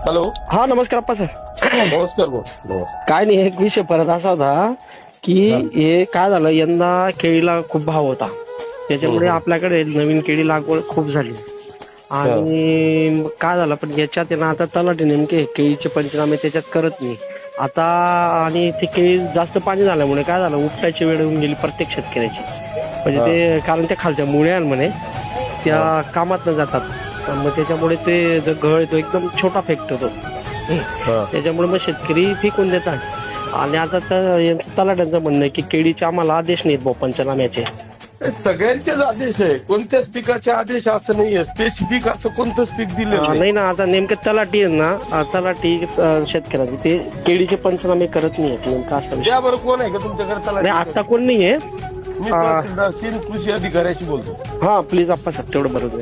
Hello. हा नमस्कार अप्पा sir. नमस्कार बोल. काय नाही, एक विषय परत असा होता की हे काय झालं, यंदा केळीला खूप भाव होता, त्याच्यामुळे आपल्याकडे नवीन केळी लागवड खूप झाली. आणि मग काय झालं, पण याच्यात आहे ना आता तलाठी नेमके केळीचे पंचनामे त्याच्यात करत नाही आता. आणि ते केळी जास्त पाणी झाल्यामुळे काय झालं, उपटायची वेळ येऊन गेली प्रत्येक शेतकऱ्याची. म्हणजे ते कारण त्या खालच्या मुळ्या म्हणे त्या कामात न जातात, मग त्याच्यामुळे ते जो गळ तो एकदम छोटा फेकतो तो, त्याच्यामुळे मग शेतकरी फेकून देतात. आणि आता तर यांचं तलाट्यांचं म्हणणं आहे की केळीचे आम्हाला आदेश नाहीत भाऊ पंचनाम्याचे. सगळ्यांचेच आदेश आहे, कोणत्याच पिकाचे आदेश असं नाहीये, स्पेसिफिक असं कोणतंच पीक दिलेलं नाही ना. आता नेमकं तलाठी आहे ना, तलाठी शेतकऱ्याचे ते केळीचे पंचनामे करत नाहीयेत. नेमकं असं त्या बरोबर कोण आहे का तुमच्याकडे नाही, आता कोण नाहीये. मी तहसीलदार कृषी अधिकाऱ्याशी बोलतो. हा प्लीज अप्पा सर, तेवढं बरोबर.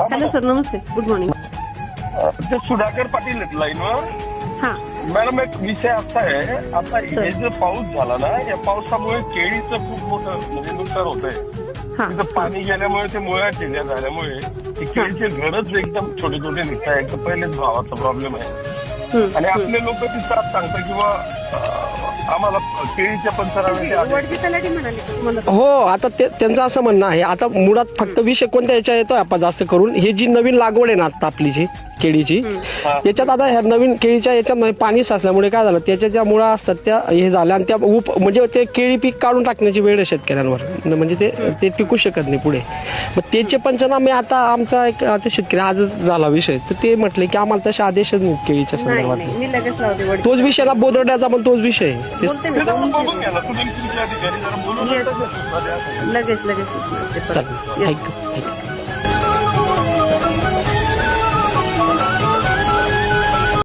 हॅलो सर, नमस्ते, गुड मॉर्निंग. ते सुधाकर पाटील आहेत लाईनवर. हा मॅडम, एक विषय असा आहे, आता हे जो पाऊस झाला ना, या पावसामुळे केळीचं खूप मोठं म्हणजे नुकसान होतंय. तिथं पाणी गेल्यामुळे ते मुळ्या चिंध्या झाल्यामुळे ते केळीचे घरच एकदम छोटे छोटे निघत आहेत. तर पहिलेच भावाचा प्रॉब्लेम आहे. आणि आपले लोक तिथं सांगतात किंवा आम्हाला केळीच्या पंचनामे. हो, आता त्यांचं असं म्हणणं आहे. आता मुळात फक्त विषय कोणत्या याच्या येतोय आपण जास्त करून, हे जी नवीन लागवड आहे ना आता आपली जी केळीची, त्याच्यात आता ह्या नवीन केळीच्या याच्यात पाणी साचल्यामुळे काय झालं, त्याच्या ज्या मुळा असतात त्या हे झाल्या आणि त्या म्हणजे ते केळी पीक काढून टाकण्याची वेळ आहे शेतकऱ्यांवर. म्हणजे ते टिकू शकत नाही पुढे. मग त्याचे पंचनामे आता आमचा एक आता शेतकरी आजच झाला विषय, तर ते म्हटले की आम्हाला तसे आदेशच नाहीत केळीच्या संदर्भात. तोच विषय ना, बोदरड्याचा पण तोच विषय आहे. लगेच थँक्यू.